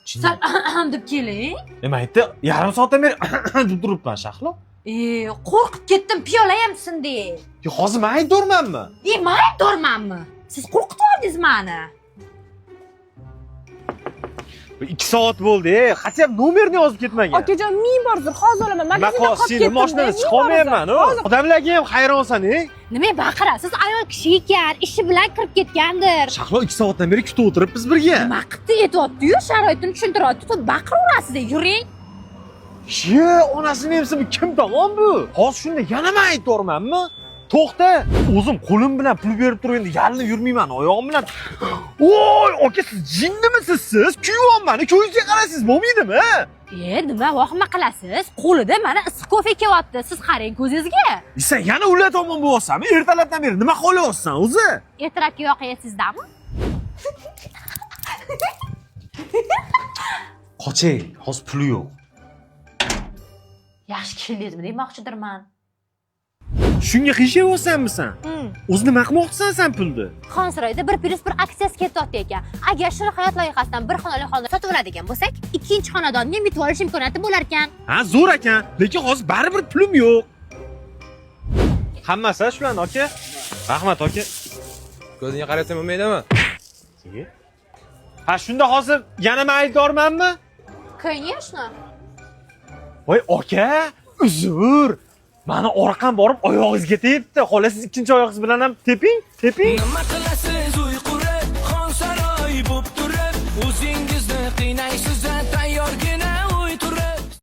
Sal deb keling. Nima aytdi? Yarim soatdan beri deb turibman, Shahlo. Qo'rqib ketdim, piyola ham sindi. Hozir men aytdormanmi? Men aytdormanmi? Siz qo'rqitib yubordingiz meni. 2 soat bo'ldi. Qachon nomerni yozib ketmagan. Akajon, ming bordir, hozir olaman. Magazinda qolib ketdim. Mashinadan chiqa olmayapman. Odamlarga ham hayronsan-a? Nima baqirasiz? Ayol kishi ekan, ishi bilan kirib ketgandir. Shahlo 2 soatdan beri kutib o'tiribmiz birga. Nima qildi aytyapti-yu, sharoitini tushuntiryapti. Baqiraverasiz, yuring. She, onasini emsa bu kim tomon bu? Hozir shunda yana men aytdormanmi? To'xta. O'zim qo'lim bilan pul berib turganda yalinib yurmayman, oyog'im bilan. Voy, aka siz jinnimisiz siz? Kuyyapman, ko'zingizga qaraysiz, bo'lmaydimi? Nima vahima qilasiz? Qo'lida mana issiq kofe kelyapti. Siz qarang ko'zingizga. Sen yana ular tomon bo'lyapsanmi? Ertalabdan beri nima qilyapsan o'zi? Ertalabki voqea sizdami? Qochay, hozir puli yo'q. Yaxshi keldingizmi demoqchidirman. Shunga qiyshayapsanmi sen? O'zi nima qilmoqchisan sen pulni? Xonsaroyda 1+1 aksiyasi ketyapti ekan. Agar Shirin hayot loyihasidan bir xonali xonadon sotib oladigan bo'lsak, ikkinchi xonadonni ham yutib olish imkoniyati bo'lar ekan. Ha, zo'r ekan, lekin hozir baribir pulim yo'q. Hammasi shularni aka. Rahmat aka. Ko'zingga qarasam bo'lmaydimi? Ha, shunda hozir yana men aybdormanmi? Конечно. Voy aka, uzr. Mani orqam borib oyog'ingizga tegibdi. Xola siz ikkinchi oyog'ingiz bilan ham teping.